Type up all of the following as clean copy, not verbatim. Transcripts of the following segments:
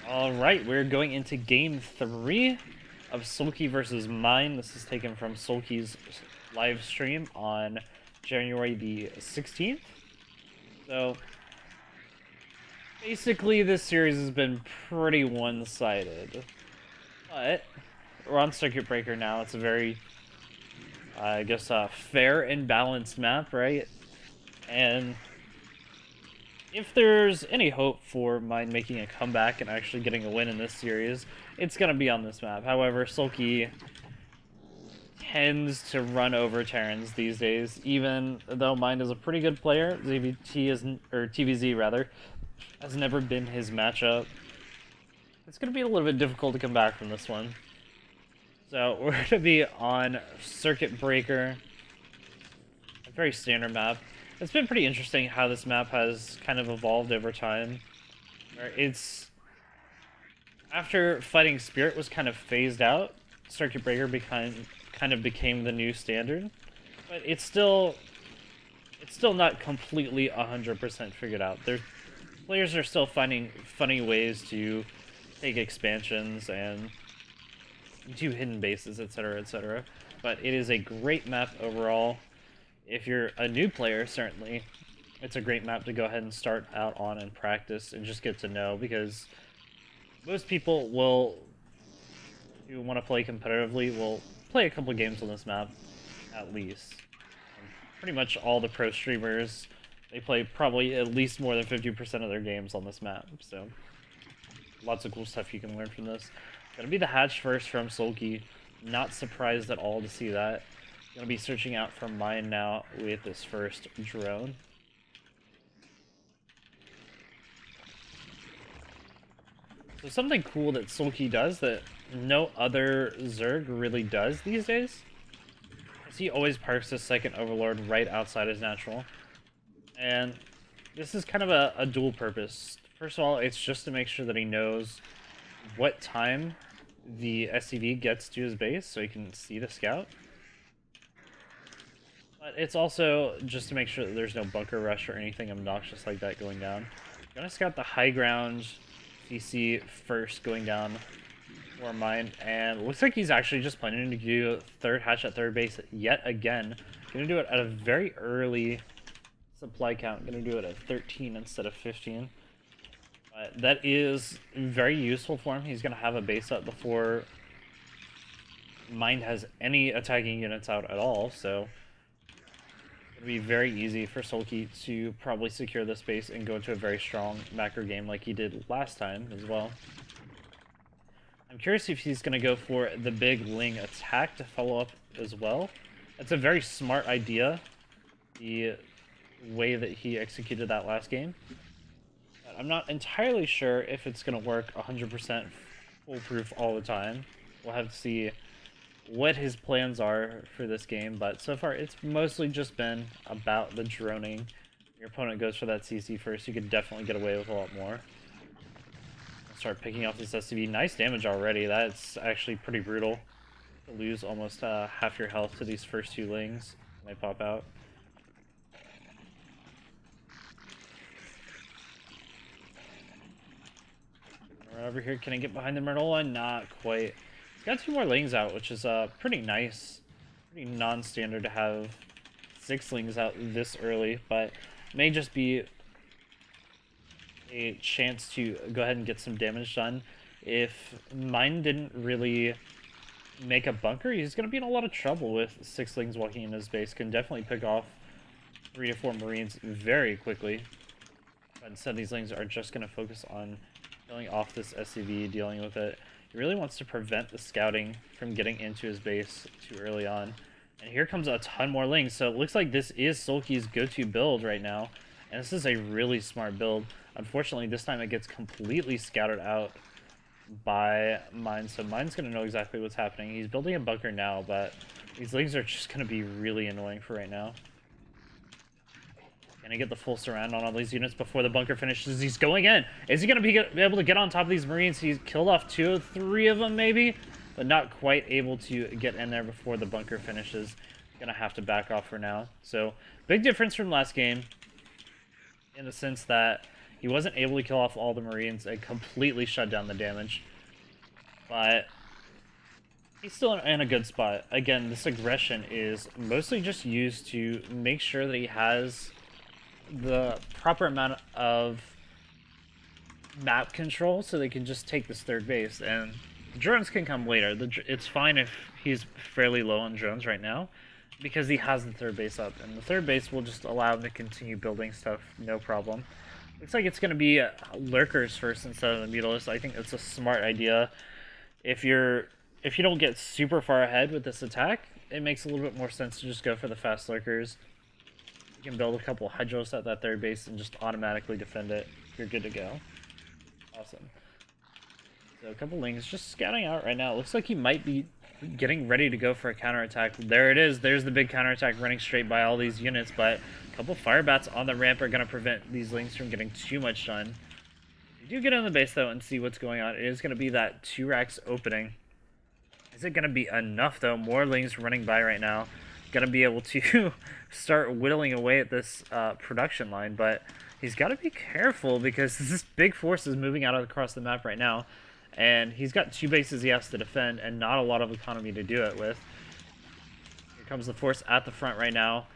Alright, we're going into game 3 of Soulkey versus mine. This is taken from Soulkey's live stream on January the 16th. So, basically this series has been pretty one-sided. But, we're on Circuit Breaker now. It's a very, I guess, fair and balanced map, right? And if there's any hope for mine making a comeback and actually getting a win in this series, it's going to be on this map. However, Soulkey tends to run over Terrans these days, even though mine is a pretty good player. ZVT isn't, or TVZ rather, has never been his matchup. It's going to be a little bit difficult to come back from this one. So we're going to be on Circuit Breaker, a very standard map. It's been pretty interesting how this map has kind of evolved over time. It's after Fighting Spirit was kind of phased out, Circuit Breaker kind of became the new standard, but it's still not completely 100% figured out. Players are still finding funny ways to take expansions and do hidden bases, etc., etc. But it is a great map overall. If you're a new player, certainly, it's a great map to go ahead and start out on and practice and just get to know, because most people who want to play competitively will play a couple games on this map, at least. And pretty much all the pro streamers, they play probably at least more than 50% of their games on this map, so lots of cool stuff you can learn from this. Gonna be the hatch first from Soulkey. Not surprised at all to see that. Gonna be searching out for mine now with this first drone. So something cool that Soulkey does that no other Zerg really does these days is he always parks his second Overlord right outside his natural. And this is kind of a dual purpose. First of all, it's just to make sure that he knows what time the SCV gets to his base so he can see the scout. But it's also just to make sure that there's no bunker rush or anything obnoxious like that going down. I'm gonna scout the high ground CC first going down for mine, and it looks like he's actually just planning to do a third hatch at third base yet again. Gonna do it at a very early supply count. Gonna do it at 13 instead of 15. But that is very useful for him. He's gonna have a base up before mine has any attacking units out at all, so it'll be very easy for Soulkey to probably secure this base and go into a very strong macro game like he did last time as well. I'm curious if he's going to go for the big Ling attack to follow up as well. That's a very smart idea, the way that he executed that last game. But I'm not entirely sure if it's going to work 100% foolproof all the time. We'll have to see what his plans are for this game, but so far it's mostly just been about the droning. Your opponent goes for that CC first, you could definitely get away with a lot more. Start picking off this SCV. Nice damage already. That's actually pretty brutal to lose almost half your health to these first two Lings when they pop out. Right over here, can I get behind the Myrtle line? Not quite. Got two more Lings out, which is pretty nice. Pretty non-standard to have 6 Lings out this early, but may just be a chance to go ahead and get some damage done. If mine didn't really make a bunker, he's going to be in a lot of trouble with 6 Lings walking in his base. Can definitely pick off 3 to 4 Marines very quickly. But instead, these Lings are just going to focus on killing off this SCV, dealing with it. He really wants to prevent the scouting from getting into his base too early on. And here comes a ton more Lings, so it looks like this is Soulkey's go-to build right now. And this is a really smart build. Unfortunately, this time it gets completely scouted out by mine, so mine's going to know exactly what's happening. He's building a bunker now, but these Lings are just going to be really annoying for right now. Can I get the full surround on all these units before the bunker finishes? He's going in. Is he going to be able to get on top of these Marines? He's killed off 2 or 3 of them, maybe, but not quite able to get in there before the bunker finishes. Going to have to back off for now. So, big difference from last game in the sense that He wasn't able to kill off all the Marines and completely shut down the damage. But he's still in a good spot. Again, this aggression is mostly just used to make sure that he has the proper amount of map control so they can just take this third base. And the drones can come later. It's fine if he's fairly low on drones right now, because he has the third base up. And the third base will just allow him to continue building stuff, no problem. Looks like it's going to be lurkers first instead of the mutalisks. I think that's a smart idea. If you don't get super far ahead with this attack, it makes a little bit more sense to just go for the fast lurkers. You can build a couple hydros at that third base and just automatically defend it. You're good to go. Awesome. So a couple lings just scouting out right now. It looks like he might be getting ready to go for a counterattack. There it is. There's the big counterattack running straight by all these units, but a couple fire bats on the ramp are going to prevent these lings from getting too much done. You do get on the base though and see what's going on. It is going to be that 2 racks opening. Is it going to be enough though? More lings running by right now. Going to be able to start whittling away at this production line, but he's got to be careful because this big force is moving out across the map right now, and he's got 2 bases he has to defend and not a lot of economy to do it with. Here comes the force at the front right now.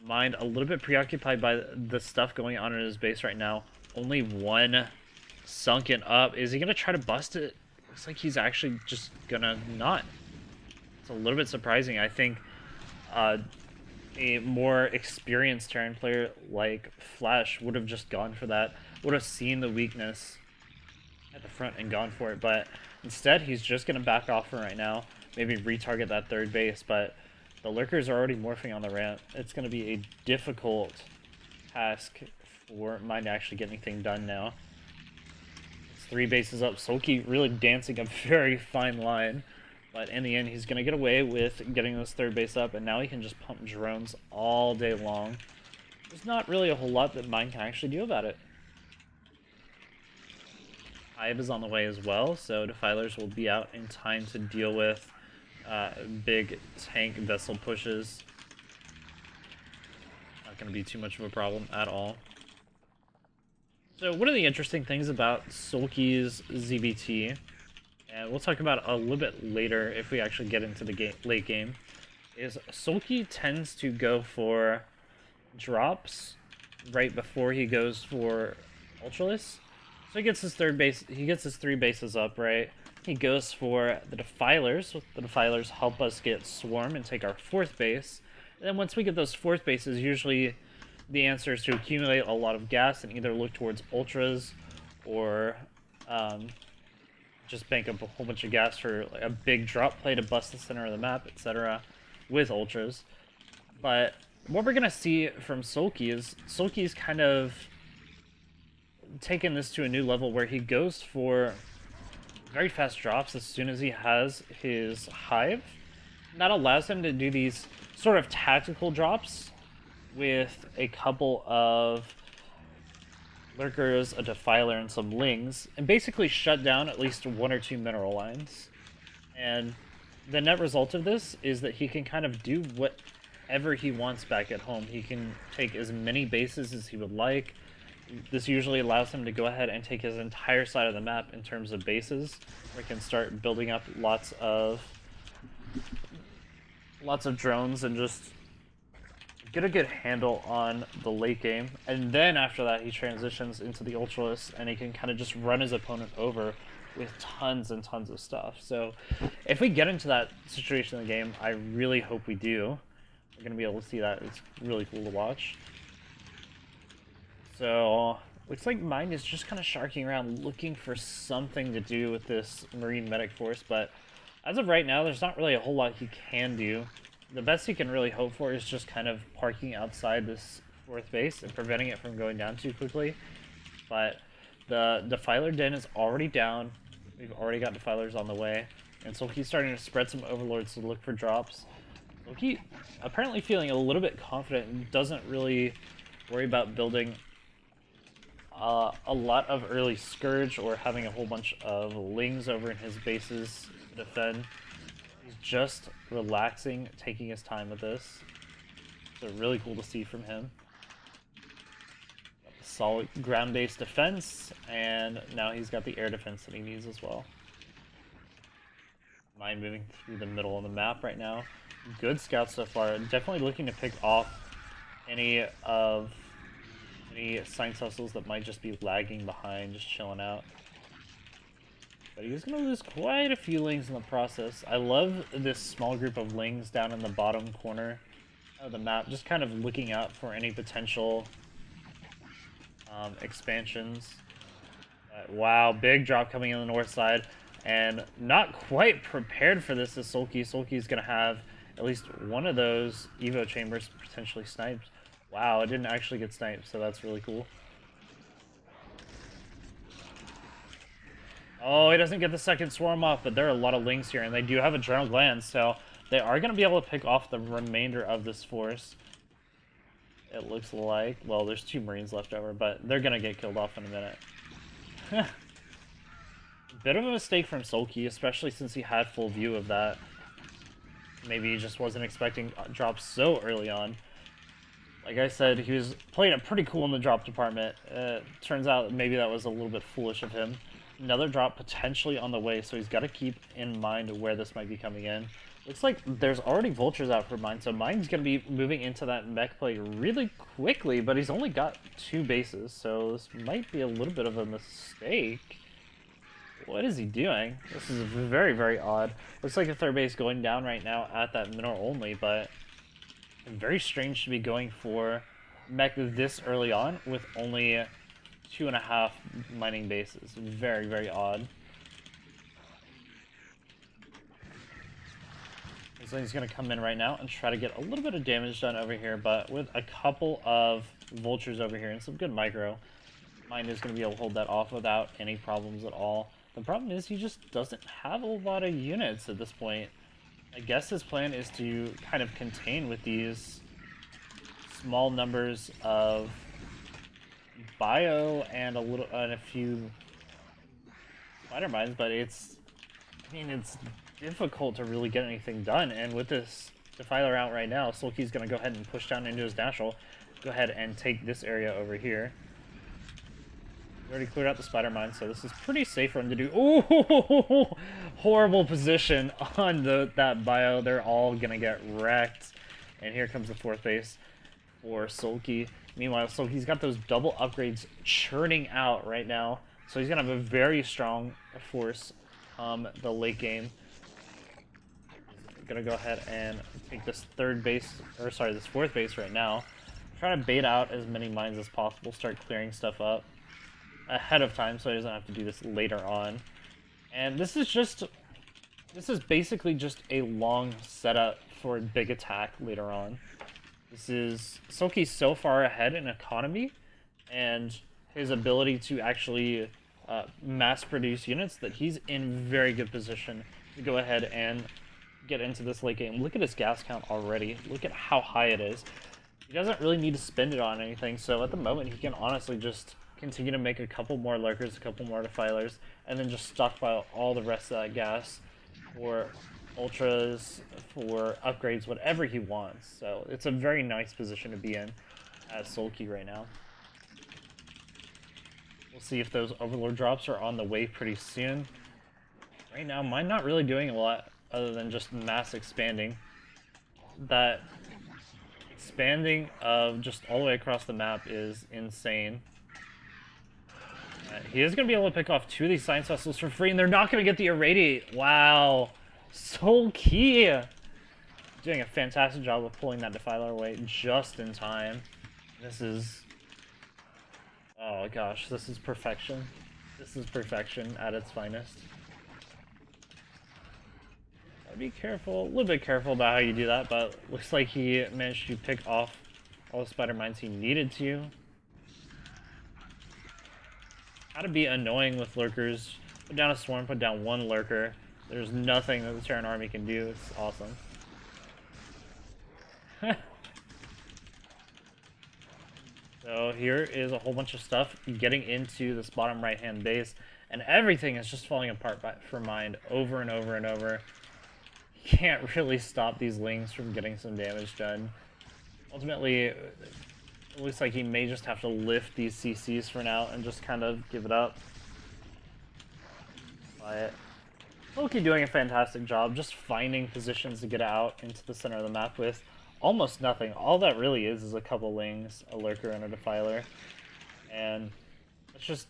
Mind a little bit preoccupied by the stuff going on in his base right now. Only 1 sunken up. Is he going to try to bust it? Looks like he's actually just going to not. It's a little bit surprising. I think a more experienced Terran player like Flash would have just gone for that, would have seen the weakness at the front and gone for it, but instead he's just going to back off for right now, maybe retarget that third base, but the lurkers are already morphing on the ramp. It's going to be a difficult task for mine to actually get anything done now. It's 3 bases up. Soulkey really dancing a very fine line. But in the end, he's going to get away with getting this third base up, and now he can just pump drones all day long. There's not really a whole lot that mine can actually do about it. Hive is on the way as well, so Defilers will be out in time to deal with big tank vessel pushes. Not going to be too much of a problem at all. So one of the interesting things about Soulkey's ZBT, and we'll talk about it a little bit later if we actually get into the late game, is Soulkey tends to go for drops right before he goes for Ultralisk. So he gets his third base, he gets his 3 bases up, right? He goes for the Defilers. The Defilers help us get Swarm and take our 4th base. And then once we get those 4th bases, usually the answer is to accumulate a lot of gas and either look towards Ultras or just bank up a whole bunch of gas for like a big drop play to bust the center of the map, etc. with Ultras. But what we're going to see from Soulkey is Soulkey's kind of taken this to a new level where he goes for very fast drops as soon as he has his Hive. That allows him to do these sort of tactical drops with a couple of Lurkers, a Defiler, and some Lings, and basically shut down at least 1 or 2 mineral lines. And the net result of this is that he can kind of do whatever he wants back at home. He can take as many bases as he would like. This usually allows him to go ahead and take his entire side of the map in terms of bases, where he can start building up lots of drones and just get a good handle on the late game. And then after that, he transitions into the Ultralisk, and he can kind of just run his opponent over with tons and tons of stuff. So if we get into that situation in the game, I really hope we do. We're going to be able to see that. It's really cool to watch. So looks like mine is just kind of sharking around looking for something to do with this Marine Medic Force, but as of right now, there's not really a whole lot he can do. The best he can really hope for is just kind of parking outside this 4th base and preventing it from going down too quickly. But the Defiler Den is already down. We've already got Defilers on the way. And Soulkey's starting to spread some Overlords to look for drops. Soulkey apparently feeling a little bit confident and doesn't really worry about building a lot of early Scourge or having a whole bunch of Lings over in his bases to defend. He's just relaxing, taking his time with this. So really cool to see from him. solid ground-based defense, and now he's got the air defense that he needs as well. Mind moving through the middle of the map right now. Good scouts so far. Definitely looking to pick off any science hustles that might just be lagging behind, just chilling out. But he's going to lose quite a few lings in the process. I love this small group of lings down in the bottom corner of the map, just kind of looking out for any potential expansions. Wow, big drop coming in the north side, and not quite prepared for this is Soulkey. Soulkey's going to have at least one of those Evo chambers potentially sniped. Wow, it didn't actually get sniped, so that's really cool. Oh, he doesn't get the second swarm off, but there are a lot of lings here, and they do have adrenal glands, so they are going to be able to pick off the remainder of this force. It looks like, well, there's 2 Marines left over, but they're going to get killed off in a minute. Bit of a mistake from Soulkey, especially since he had full view of that. Maybe he just wasn't expecting drops so early on. Like I said, he was playing it pretty cool in the drop department. Turns out maybe that was a little bit foolish of him. Another drop potentially on the way, so he's got to keep in mind where this might be coming in. Looks like there's already vultures out for Mine, so Mine's going to be moving into that mech play really quickly, but he's only got 2 bases, so this might be a little bit of a mistake. What is he doing? This is very, very odd. Looks like a 3rd base going down right now at that mineral only, but very strange to be going for mech this early on with only 2.5 mining bases. Very, very odd. So he's going to come in right now and try to get a little bit of damage done over here, but with a couple of vultures over here and some good micro, Mine is going to be able to hold that off without any problems at all. The problem is he just doesn't have a lot of units at this point. I guess his plan is to kind of contain with these small numbers of bio and a few spider mines, but it's difficult to really get anything done. And with this defiler out right now, Soulkey's going to go ahead and push down into his natural, go ahead and take this area over here. We already cleared out the spider mine, so this is pretty safe for him to do. Ooh, horrible position on that bio. They're all gonna get wrecked. And here comes the 4th base for Soulkey. Meanwhile, Soulkey's got those double upgrades churning out right now, so he's gonna have a very strong force the late game. Gonna go ahead and take this 3rd base, or sorry, this 4th base right now. Try to bait out as many mines as possible, start clearing stuff up ahead of time so he doesn't have to do this later on. And this is basically just a long setup for a big attack later on. This is Soulkey's so far ahead in economy and his ability to actually mass produce units that he's in very good position to go ahead and get into this late game. Look at his gas count already. Look at how high it is. He doesn't really need to spend it on anything, so at the moment he can honestly just continue to make a couple more lurkers, a couple more defilers, and then just stockpile all the rest of that gas for ultras, for upgrades, whatever he wants. So it's a very nice position to be in as Soulkey right now. We'll see if those Overlord drops are on the way pretty soon. Right now, mine not really doing a lot other than just mass expanding. That expanding of just all the way across the map is insane. He is going to be able to pick off 2 of these science vessels for free, and they're not going to get the irradiate. Wow. Soulkey doing a fantastic job of pulling that defiler away just in time. This is... oh gosh, this is perfection. This is perfection at its finest. Be careful, a little bit careful about how you do that, but looks like he managed to pick off all the spider mines he needed to. How to be annoying with lurkers. Put down a swarm, put down 1 lurker. There's nothing that the Terran army can do. It's awesome. So here is a whole bunch of stuff getting into this bottom right-hand base, and everything is just falling apart for Mind over and over and over. Can't really stop these lings from getting some damage done. Ultimately, It looks like he may just have to lift these CCs for now and just kind of give it up. But Soulkey doing a fantastic job just finding positions to get out into the center of the map with almost nothing. All that really is a couple lings, a lurker, and a defiler. And it's just,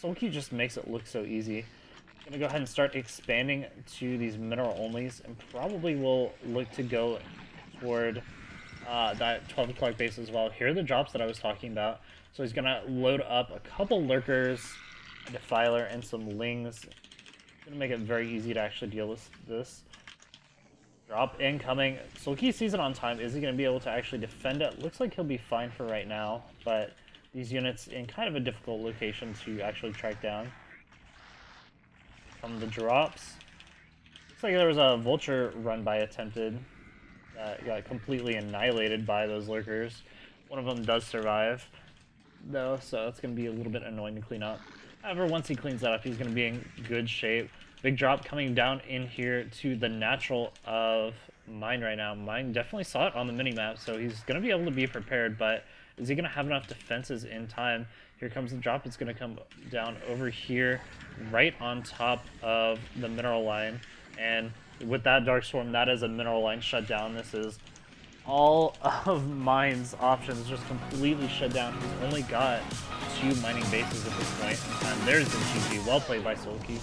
Soulkey just makes it look so easy. I'm gonna go ahead and start expanding to these mineral onlys, and probably will look to go toward that 12 o'clock base as well. Here are the drops that I was talking about. So he's gonna load up a couple lurkers, a defiler, and some lings. Gonna make it very easy to actually deal with this. Drop incoming. Soulkey sees it on time. Is he gonna be able to actually defend it? Looks like he'll be fine for right now, but these units in kind of a difficult location to actually track down. From the drops. Looks like there was a vulture run by attempted that got completely annihilated by those lurkers. One of them does survive, though, so it's going to be a little bit annoying to clean up. However, once he cleans that up, he's going to be in good shape. Big drop coming down in here to the natural of Mine right now. Mine definitely saw it on the minimap, so he's going to be able to be prepared, but is he going to have enough defenses in time? Here comes the drop. It's going to come down over here, right on top of the mineral line. And with that Dark Storm, that is a mineral line shut down. This is all of Mine's options just completely shut down. He's only got 2 mining bases at this point in time. There's the GG. Well played by Soulkey.